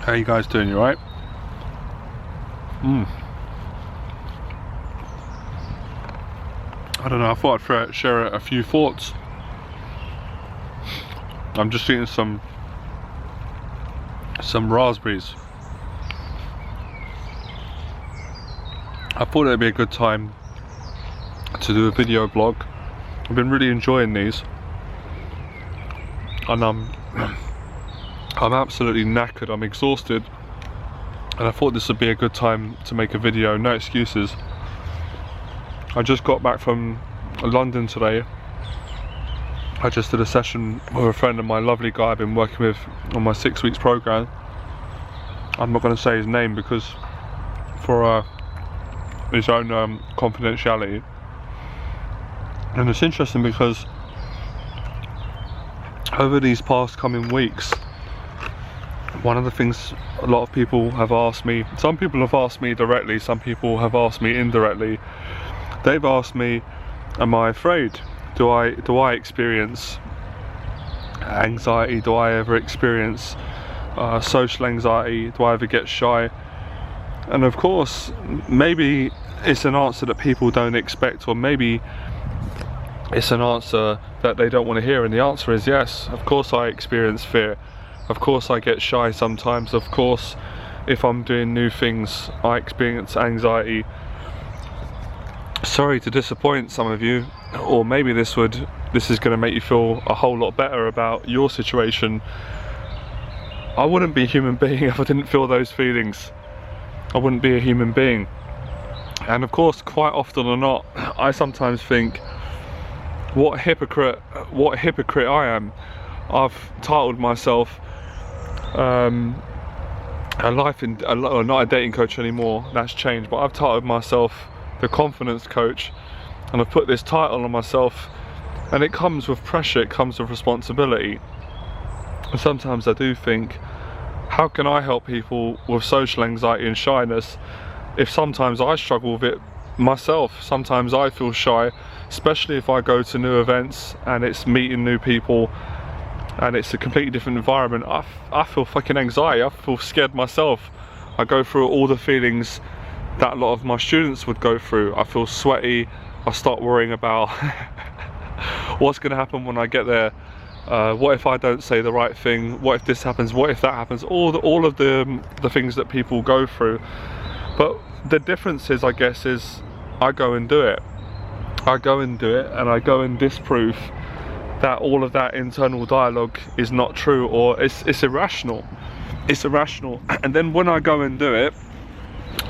How you guys doing? You alright? I don't know, I thought I'd share a few thoughts. I'm just eating some raspberries. I thought it'd be a good time to do a video blog. I've been really enjoying these, and I'm absolutely knackered, I'm exhausted, and I thought this would be a good time to make a video. No excuses. I just got back from London today. I just did a session with a friend of mine, lovely guy I've been working with on my 6 weeks program. I'm not going to say his name because for his own confidentiality. And it's interesting because over these past coming weeks, one of the things a lot of people have asked me, some people have asked me directly, some people have asked me indirectly. They've asked me, am I afraid? Do I experience anxiety? Do I ever experience social anxiety? Do I ever get shy? And of course, maybe it's an answer that people don't expect, or maybe it's an answer that they don't want to hear, and the answer is yes. Of course I experience fear. Of course I get shy sometimes. Of course, if I'm doing new things, I experience anxiety. Sorry to disappoint some of you, or maybe this is going to make you feel a whole lot better about your situation. I wouldn't be a human being if I didn't feel those feelings. I wouldn't be a human being. And of course, quite often or not, I sometimes think, what a hypocrite I am. I've titled myself not a dating coach anymore, that's changed, but I've titled myself the confidence coach, and I've put this title on myself, and it comes with pressure, it comes with responsibility. And sometimes I do think, how can I help people with social anxiety and shyness if sometimes I struggle with it myself? Sometimes I feel shy, especially if I go to new events and it's meeting new people and it's a completely different environment. I feel fucking anxiety, I feel scared myself. I go through all the feelings that a lot of my students would go through. I feel sweaty, I start worrying about what's going to happen when I get there. What if I don't say the right thing? What if this happens? What if that happens? All of the things that people go through. But the difference is, I guess, is I go and do it. I go and do it, and I go and disprove that all of that internal dialogue is not true, or it's irrational. It's irrational. And then when I go and do it,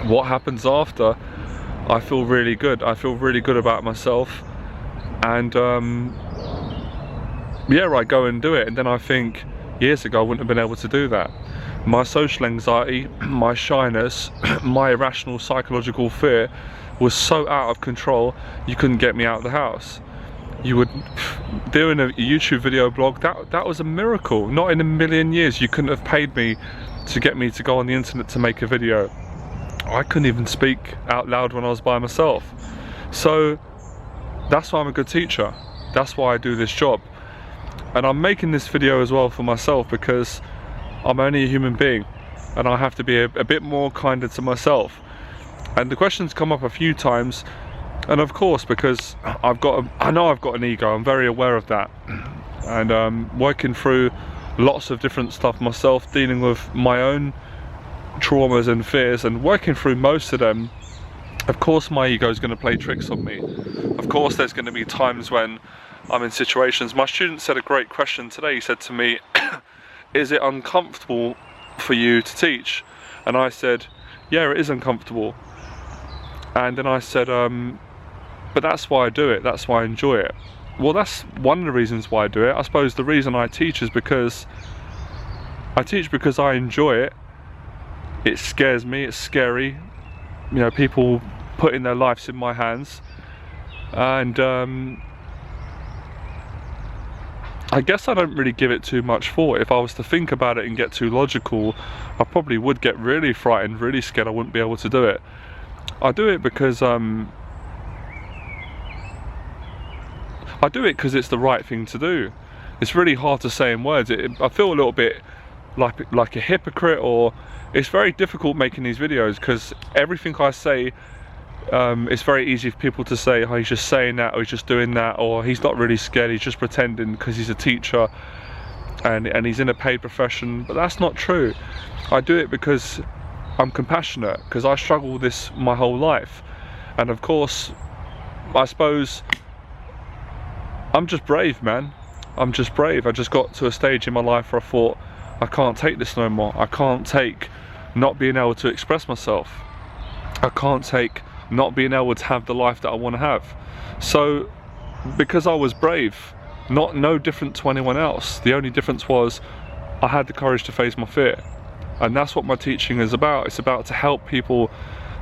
what happens after? I feel really good. I feel really good about myself, and yeah, I go and do it, and then I think, years ago I wouldn't have been able to do that. My social anxiety, my shyness, my irrational psychological fear was so out of control, you couldn't get me out of the house. You would, doing a YouTube video blog, that was a miracle. Not in a million years you couldn't have paid me to get me to go on the internet to make a video. I couldn't even speak out loud when I was by myself. So that's why I'm a good teacher. That's why I do this job. And I'm making this video as well for myself, because I'm only a human being and I have to be a bit more kinder to myself. And the questions come up a few times, and of course, because I know I've got an ego, I'm very aware of that, and working through lots of different stuff myself, dealing with my own traumas and fears, and working through most of them. Of course my ego is going to play tricks on me. Of course there's going to be times when I'm in situations. My student said a great question today. He said to me, is it uncomfortable for you to teach? And I said, yeah, it is uncomfortable. And then I said, but that's why I do it, that's why I enjoy it. Well, that's one of the reasons why I do it. I suppose the reason I teach is because I teach because I enjoy it. It scares me, it's scary, you know, people putting their lives in my hands. And I guess I don't really give it too much thought. If I was to think about it and get too logical, I probably would get really frightened, really scared I wouldn't be able to do it. I do it because it's the right thing to do. It's really hard to say in words. I feel a little bit like a hypocrite, or it's very difficult making these videos because everything I say, it's very easy for people to say, oh, he's just saying that, or he's just doing that, or he's not really scared, he's just pretending because he's a teacher and he's in a paid profession. But that's not true. I do it because I'm compassionate, because I struggle with this my whole life. And of course, I suppose I'm just brave, man. I'm just brave. I just got to a stage in my life where I thought, I can't take this no more. I can't take not being able to express myself. I can't take not being able to have the life that I want to have. So because I was brave, no different to anyone else, the only difference was I had the courage to face my fear. And that's what my teaching is about. It's about to help people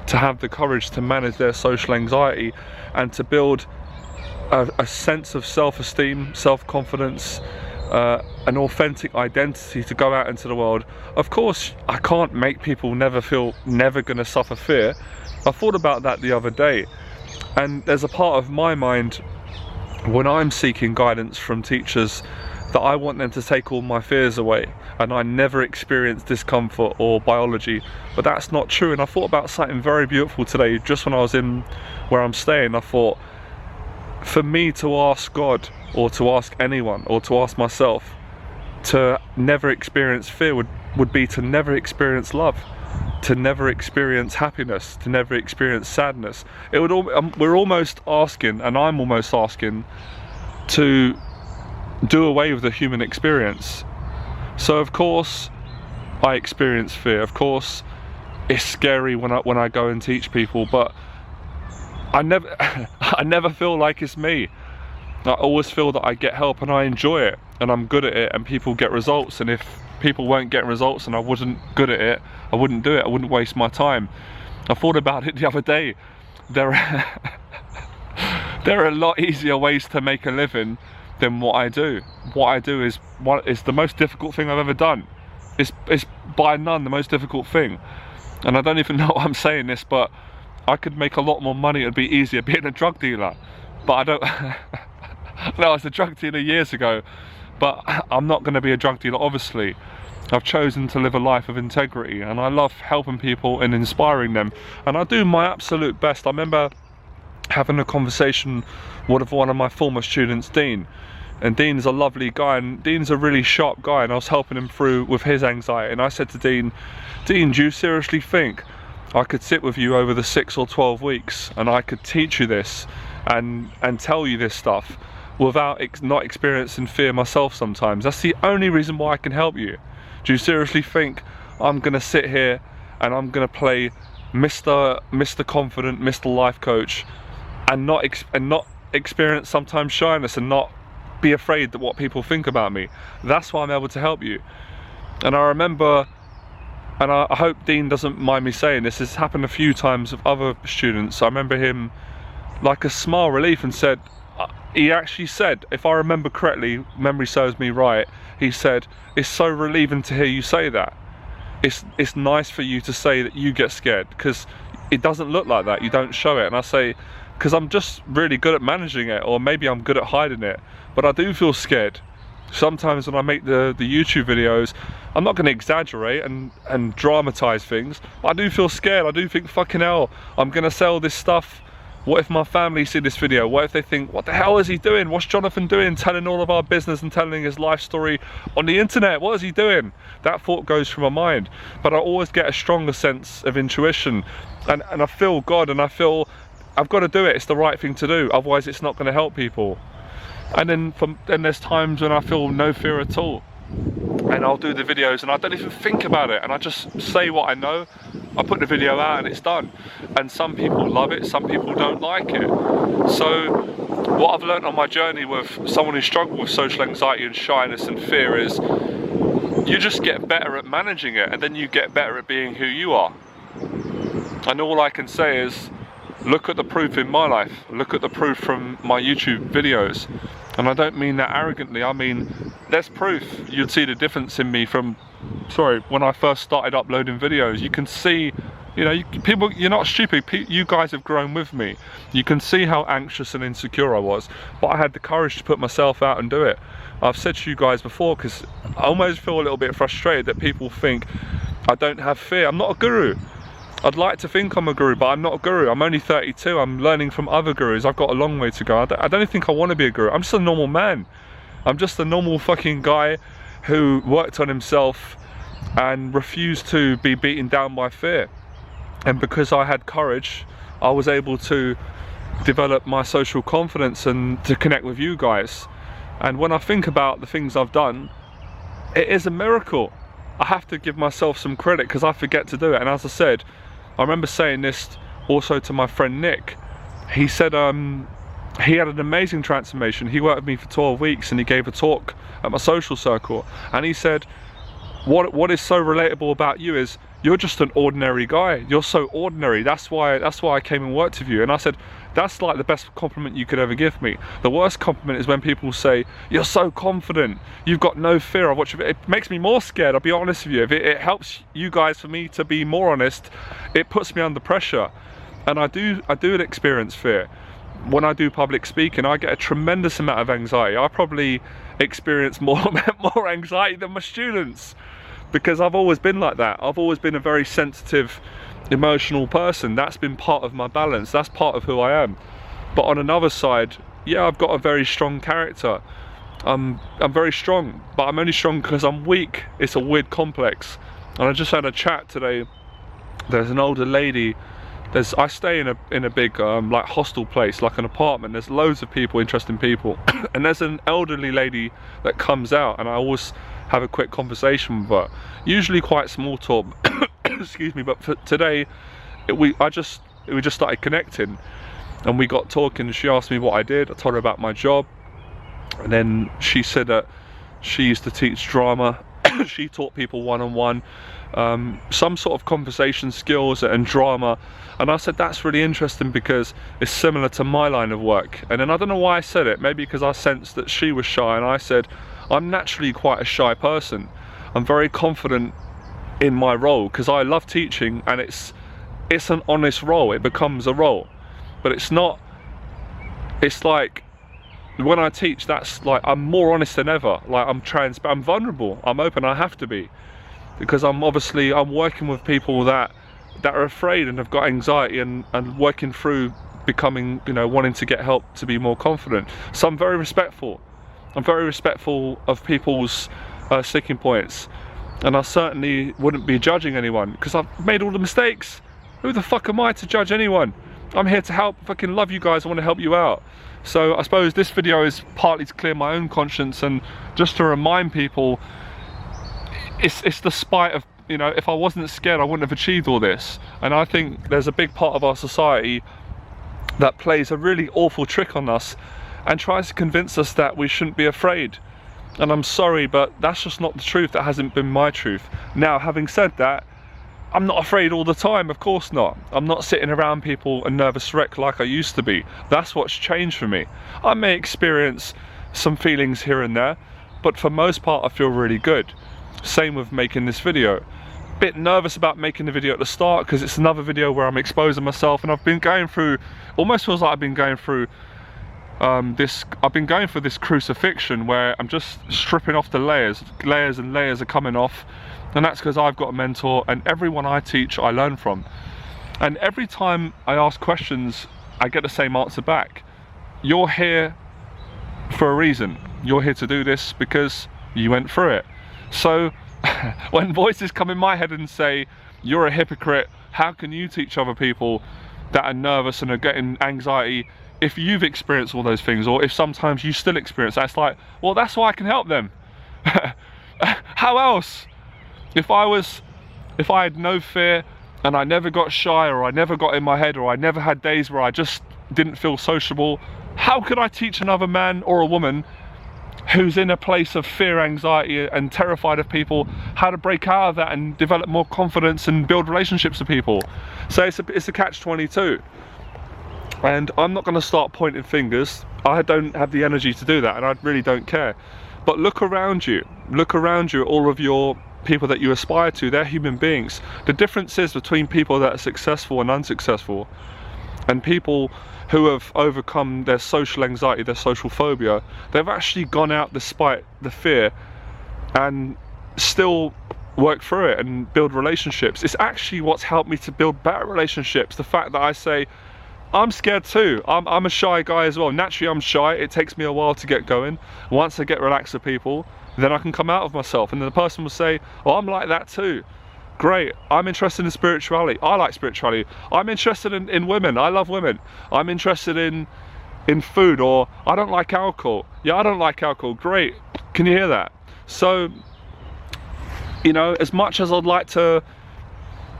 to have the courage to manage their social anxiety and to build a sense of self-esteem, self-confidence, an authentic identity to go out into the world. Of course, I can't make people never gonna suffer fear. I thought about that the other day, and there's a part of my mind when I'm seeking guidance from teachers that I want them to take all my fears away, and I never experience discomfort or biology, but that's not true. And I thought about something very beautiful today, just when I was in where I'm staying. I thought, for me to ask God, or to ask anyone, or to ask myself to never experience fear would be to never experience love, to never experience happiness, to never experience sadness. We're almost asking, and I'm almost asking, to do away with the human experience. So of course I experience fear. Of course it's scary when I go and teach people, but I never feel like it's me. I always feel that I get help and I enjoy it and I'm good at it, and people get results. And if people weren't getting results and I wasn't good at it, I wouldn't do it. I wouldn't waste my time. I thought about it the other day. There are a lot easier ways to make a living than what I do. What I do is the most difficult thing I've ever done. It's by none the most difficult thing. And I don't even know why I'm saying this, but I could make a lot more money. It'd be easier being a drug dealer. But I don't. No, I was a drug dealer years ago, but I'm not going to be a drug dealer, obviously. I've chosen to live a life of integrity, and I love helping people and inspiring them, and I do my absolute best. I remember having a conversation with one of my former students, Dean, and Dean's a lovely guy, and Dean's a really sharp guy, and I was helping him through with his anxiety. And I said to Dean, do you seriously think I could sit with you over the 6 or 12 weeks and I could teach you this and tell you this stuff without not experiencing fear myself sometimes? That's the only reason why I can help you. Do you seriously think I'm gonna sit here and I'm gonna play Mr. Confident, Mr. Life Coach, and not experience sometimes shyness and not be afraid that what people think about me? That's why I'm able to help you. And I remember, and I hope Dean doesn't mind me saying this, has happened a few times with other students. I remember him, like a smile relief, and said, he actually said, if I remember correctly, memory serves me right, he said, it's so relieving to hear you say that. It's nice for you to say that you get scared, because it doesn't look like that, you don't show it. And I say, because I'm just really good at managing it, or maybe I'm good at hiding it, but I do feel scared. Sometimes when I make the YouTube videos, I'm not going to exaggerate and dramatize things, but I do feel scared. I do think, fucking hell, I'm going to sell this stuff. What if my family see this video? What if they think, what the hell is he doing? What's Jonathan doing, telling all of our business and telling his life story on the internet? What is he doing? That thought goes through my mind. But I always get a stronger sense of intuition, and I feel God, and I feel I've got to do it. It's the right thing to do, otherwise it's not going to help people. And then there's times when I feel no fear at all, and I'll do the videos and I don't even think about it, and I just say what I know. I put the video out and it's done. And some people love it, some people don't like it. So what I've learned on my journey with someone who struggled with social anxiety and shyness and fear is you just get better at managing it, and then you get better at being who you are. And all I can say is, look at the proof in my life, look at the proof from my YouTube videos. And I don't mean that arrogantly, I mean, there's proof. You'd see the difference in me from, when I first started uploading videos. You can see, you know, people, you're not stupid, you guys have grown with me. You can see how anxious and insecure I was, but I had the courage to put myself out and do it. I've said to you guys before, because I almost feel a little bit frustrated that people think I don't have fear. I'm not a guru. I'd like to think I'm a guru, but I'm not a guru. I'm only 32. I'm learning from other gurus. I've got a long way to go. I don't think I want to be a guru. I'm just a normal man. I'm just a normal fucking guy who worked on himself and refused to be beaten down by fear. And because I had courage, I was able to develop my social confidence and to connect with you guys. And when I think about the things I've done, it is a miracle. I have to give myself some credit because I forget to do it. And as I said, I remember saying this also to my friend Nick. He said he had an amazing transformation. He worked with me for 12 weeks and he gave a talk at my social circle. And he said, what is so relatable about you is you're just an ordinary guy. You're so ordinary. That's why I came and worked with you. And I said, that's like the best compliment you could ever give me. The worst compliment is when people say, you're so confident, you've got no fear. It makes me more scared, I'll be honest with you. If it helps you guys for me to be more honest, it puts me under pressure. And I do experience fear. When I do public speaking, I get a tremendous amount of anxiety. I probably experience more anxiety than my students, because I've always been like that. I've always been a very sensitive, emotional person. That's been part of my balance. That's part of who I am. But on another side, yeah, I've got a very strong character. I'm very strong, but I'm only strong because I'm weak. It's a weird complex. And I just had a chat today. There's an older lady. I stay in a big like hostel place, like an apartment. There's loads of people, interesting people, and there's an elderly lady that comes out, and I always have a quick conversation with her. Usually quite small talk. Excuse me, but for today, we just started connecting, and we got talking. She asked me what I did. I told her about my job, and then she said that she used to teach drama. She taught people one-on-one, some sort of conversation skills and drama. And I said, that's really interesting because it's similar to my line of work. And then I don't know why I said it, maybe because I sensed that she was shy, and I said, I'm naturally quite a shy person. I'm very confident in my role because I love teaching, and it's an honest role. It becomes a role, but it's not. It's like when I teach, that's like I'm more honest than ever. Like I'm vulnerable, I'm open. I have to be, because I'm working with people that are afraid and have got anxiety and working through becoming, wanting to get help to be more confident. So I'm very respectful. I'm very respectful of people's sticking points, and I certainly wouldn't be judging anyone because I've made all the mistakes. Who the fuck am I to judge anyone? I'm here to help. Fucking love you guys. I want to help you out. So I suppose this video is partly to clear my own conscience and just to remind people it's the spite of, if I wasn't scared I wouldn't have achieved all this. And I think there's a big part of our society that plays a really awful trick on us and tries to convince us that we shouldn't be afraid. And I'm sorry, but that's just not the truth. That hasn't been my truth. Now, having said that, I'm not afraid all the time, of course not. I'm not sitting around people a nervous wreck like I used to be. That's what's changed for me. I may experience some feelings here and there, but for most part I feel really good. Same with making this video. Bit nervous about making the video at the start because it's another video where I'm exposing myself, and I've been going through, almost feels like I've been going through this crucifixion where I'm just stripping off the layers and layers are coming off. And that's because I've got a mentor, and everyone I teach I learn from. And every time I ask questions I get the same answer back. You're here for a reason. You're here to do this because you went through it. So when voices come in my head and say, you're a hypocrite, how can you teach other people that are nervous and are getting anxiety if you've experienced all those things, or if sometimes you still experience that? It's like, well, that's why I can help them. How else? If I had no fear and I never got shy, or I never got in my head, or I never had days where I just didn't feel sociable, how could I teach another man or a woman who's in a place of fear, anxiety and terrified of people how to break out of that and develop more confidence and build relationships with people? So it's a catch-22. And I'm not going to start pointing fingers. I don't have the energy to do that, and I really don't care. But look around you at all of your people that you aspire to. They're human beings. The difference is between people that are successful and unsuccessful, And people who have overcome their social anxiety, their social phobia, they've actually gone out despite the fear and still work through it and build relationships. It's actually what's helped me to build better relationships. The fact that I say, I'm scared too. I'm a shy guy as well. Naturally, I'm shy. It takes me a while to get going. Once I get relaxed with people, then I can come out of myself. And then the person will say, oh, I'm like that too. Great. I'm interested in spirituality. I like spirituality. I'm interested in women. I love women. I'm interested in food, or I don't like alcohol. Yeah, I don't like alcohol. Great. Can you hear that? So, you know, as much as I'd like to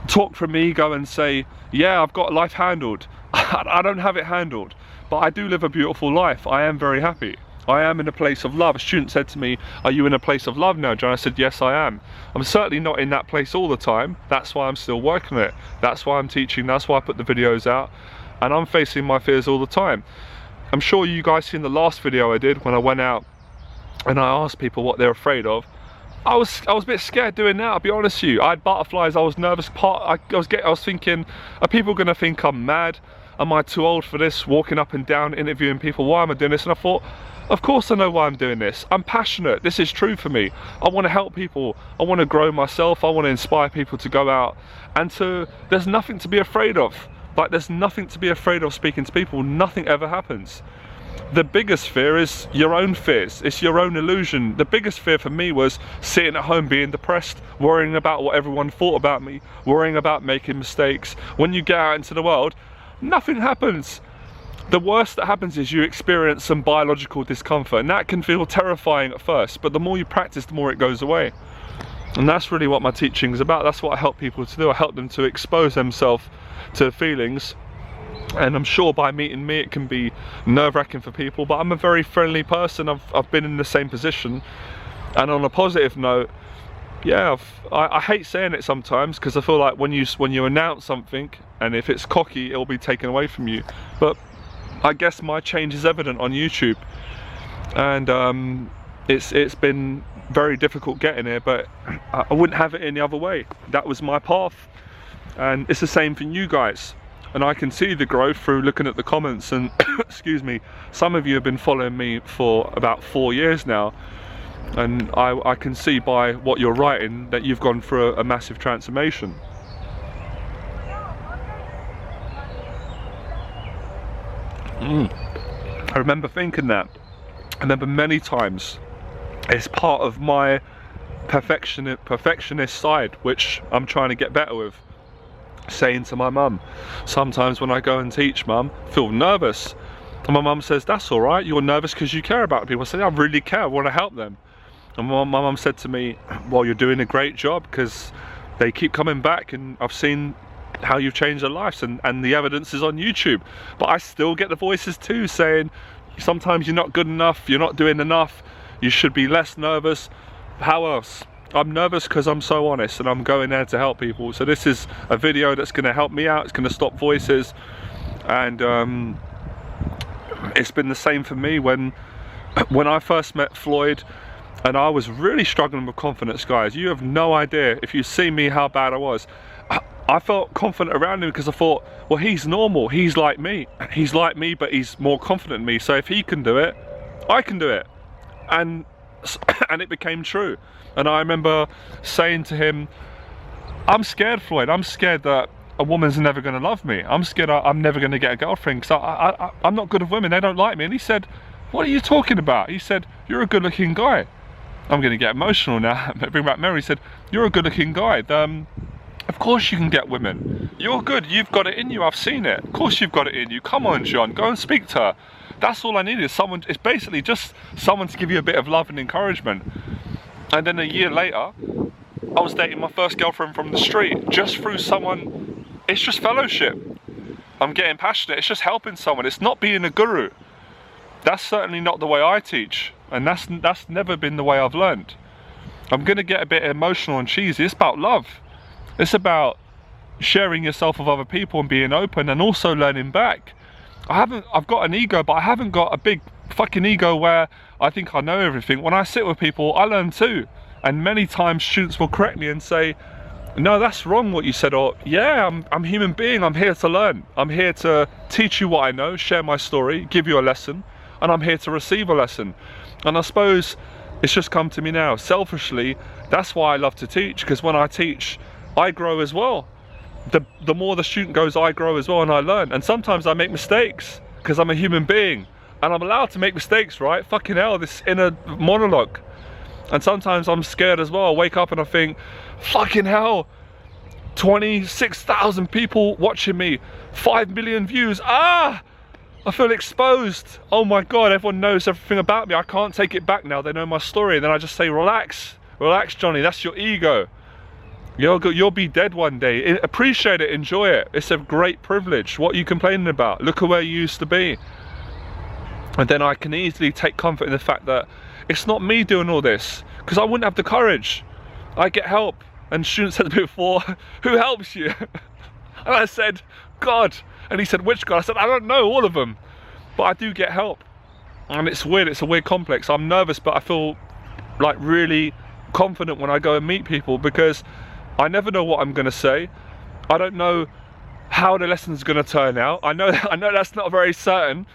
talk from ego and say, yeah, I've got life handled, I don't have it handled, but I do live a beautiful life. I am very happy. I am in a place of love. A student said to me, are you in a place of love now, John? I said, yes, I am. I'm certainly not in that place all the time. That's why I'm still working it. That's why I'm teaching. That's why I put the videos out. And I'm facing my fears all the time. I'm sure you guys seen the last video I did when I went out and I asked people what they're afraid of. I was a bit scared doing that, I'll be honest with you. I had butterflies, I was nervous. I was thinking, are people gonna think I'm mad? Am I too old for this? Walking up and down, interviewing people, why am I doing this? And I thought, of course I know why I'm doing this. I'm passionate, this is true for me. I wanna help people, I wanna grow myself, I wanna inspire people to go out and there's nothing to be afraid of. Like, there's nothing to be afraid of speaking to people, nothing ever happens. The biggest fear is your own fears. It's your own illusion. The biggest fear for me was sitting at home being depressed, worrying about what everyone thought about me, worrying about making mistakes. When you get out into the world, nothing happens. The worst that happens is you experience some biological discomfort, and that can feel terrifying at first, but the more you practice, the more it goes away. And that's really what my teaching is about. That's what I help people to do. I help them to expose themselves to feelings. And I'm sure by meeting me it can be nerve-wracking for people, but I'm a very friendly person. I've been in the same position. And on a positive note, yeah, I hate saying it sometimes, because I feel like when you announce something and if it's cocky, it'll be taken away from you. But I guess my change is evident on YouTube, and it's been very difficult getting here, but I wouldn't have it any other way. That was my path, and it's the same for you guys. And I can see the growth through looking at the comments, and excuse me, some of you have been following me for about 4 years now, and I can see by what you're writing that you've gone through a massive transformation. I remember thinking that. I remember many times. It's part of my perfectionist side, which I'm trying to get better with. Saying to my mum, sometimes when I go and teach, mum, I feel nervous. And my mum says, that's all right, you're nervous because you care about people. I said, I really care, I want to help them. And my mum said to me, well, you're doing a great job, because they keep coming back and I've seen how you've changed their lives, and the evidence is on YouTube. But I still get the voices too saying, sometimes you're not good enough, you're not doing enough, you should be less nervous. How else? I'm nervous because I'm so honest, and I'm going there to help people. So this is a video that's going to help me out. It's going to stop voices, and it's been the same for me when I first met Floyd, and I was really struggling with confidence, guys. You have no idea, if you see me, how bad I was. I felt confident around him because I thought, well, he's normal, he's like me, but he's more confident than me, so if he can do it, I can do it. And it became true. And I remember saying to him, I'm scared, Floyd, I'm scared that a woman's never going to love me. I'm scared I'm never going to get a girlfriend because I'm not good with women, they don't like me. And he said, what are you talking about? He said, you're a good looking guy. I'm going to get emotional now, bring back memory. He said, you're a good looking guy. Of course you can get women. You're good, you've got it in you, I've seen it. Of course you've got it in you. Come on, John, go and speak to her. That's all I needed, someone. It's basically just someone to give you a bit of love and encouragement. And then a year later, I was dating my first girlfriend from the street, just through someone. It's just fellowship. I'm getting passionate, it's just helping someone. It's not being a guru. That's certainly not the way I teach, and that's never been the way I've learned. I'm gonna get a bit emotional and cheesy. It's about love. It's about sharing yourself with other people and being open, and also learning back. I've got an ego, but I haven't got a big fucking ego where I think I know everything. When I sit with people, I learn too. And many times students will correct me and say, no, that's wrong what you said, or yeah, I'm a human being, I'm here to learn. I'm here to teach you what I know, share my story, give you a lesson, and I'm here to receive a lesson. And I suppose it's just come to me now. Selfishly, that's why I love to teach, because when I teach, I grow as well. The more the student goes, I grow as well, and I learn. And sometimes I make mistakes, because I'm a human being, and I'm allowed to make mistakes, right? Fucking hell, this inner monologue. And sometimes I'm scared as well. I wake up and I think, fucking hell, 26,000 people watching me, 5 million views, I feel exposed. Oh my God, everyone knows everything about me. I can't take it back now, they know my story. And then I just say, relax, relax Johnny, that's your ego. You'll be dead one day. Appreciate it, enjoy it. It's a great privilege. What are you complaining about? Look at where you used to be. And then I can easily take comfort in the fact that it's not me doing all this, because I wouldn't have the courage. I get help. And students said before, who helps you? And I said, God. And he said, which God? I said, I don't know, all of them. But I do get help. And it's weird, it's a weird complex. I'm nervous, but I feel like really confident when I go and meet people, because I never know what I'm gonna say. I don't know how the lesson's gonna turn out. I know that's not very certain.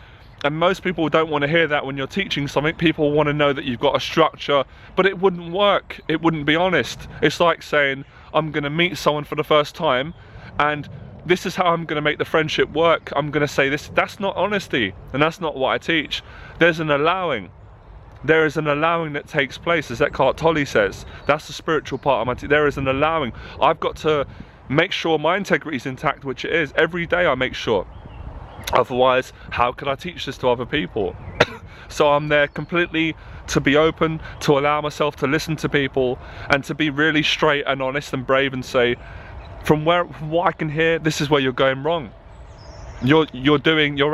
And most people don't want to hear that when you're teaching something. People want to know that you've got a structure, but it wouldn't work. It wouldn't be honest. It's like saying, I'm going to meet someone for the first time, and this is how I'm going to make the friendship work. I'm going to say this. That's not honesty, and that's not what I teach. There's an allowing. There is an allowing that takes place, as Eckhart Tolle says. That's the spiritual part of my teaching. There is an allowing. I've got to make sure my integrity is intact, which it is. Every day I make sure. Otherwise, how can I teach this to other people? So I'm there completely to be open, to allow myself to listen to people, and to be really straight and honest and brave and say, from what I can hear, this is where you're going wrong. You're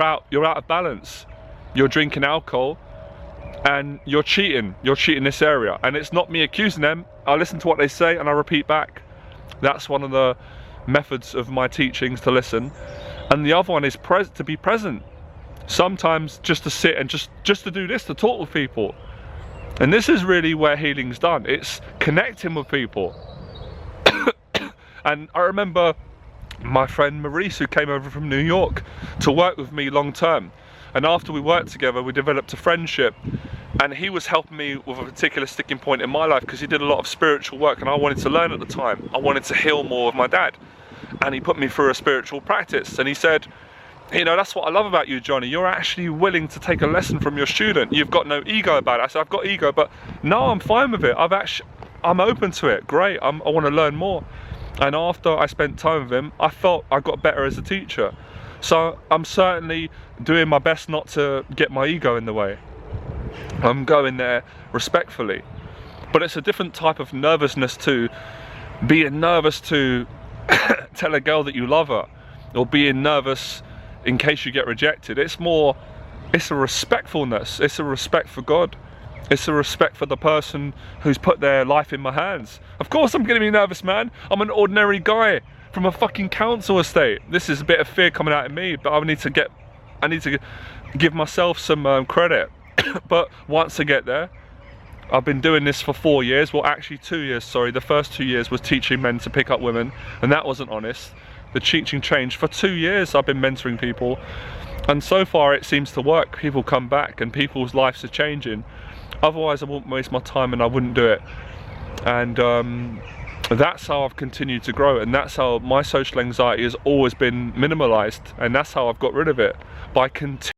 out of balance. You're drinking alcohol and you're cheating this area. And it's not me accusing them. I listen to what they say and I repeat back. That's one of the methods of my teachings, to listen. And the other one is to be present. Sometimes just to sit and just to do this, to talk with people. And this is really where healing's done. It's connecting with people. And I remember my friend Maurice, who came over from New York to work with me long term. And after we worked together, we developed a friendship. And he was helping me with a particular sticking point in my life, because he did a lot of spiritual work and I wanted to learn at the time. I wanted to heal more with my dad. And he put me through a spiritual practice, and he said, you know, that's what I love about you, Johnny. You're actually willing to take a lesson from your student. You've got no ego about it. I said, I've got ego, but no, I'm fine with it. I'm open to it. Great, I want to learn more. And after I spent time with him, I felt I got better as a teacher. So I'm certainly doing my best not to get my ego in the way. I'm going there respectfully. But it's a different type of nervousness to being nervous to tell a girl that you love her, or being nervous in case you get rejected. It's a respectfulness. It's a respect for God. It's a respect for the person who's put their life in my hands. Of course I'm gonna be nervous, man. I'm an ordinary guy from a fucking council estate. This is a bit of fear coming out of me, but I need to give myself some credit. But once I get there, I've been doing this for 4 years, well actually 2 years, sorry. The first 2 years was teaching men to pick up women, and that wasn't honest. The teaching changed. For 2 years I've been mentoring people, and so far it seems to work. People come back and people's lives are changing. Otherwise I wouldn't waste my time and I wouldn't do it. And that's how I've continued to grow, and that's how my social anxiety has always been minimalized, and that's how I've got rid of it, by continuing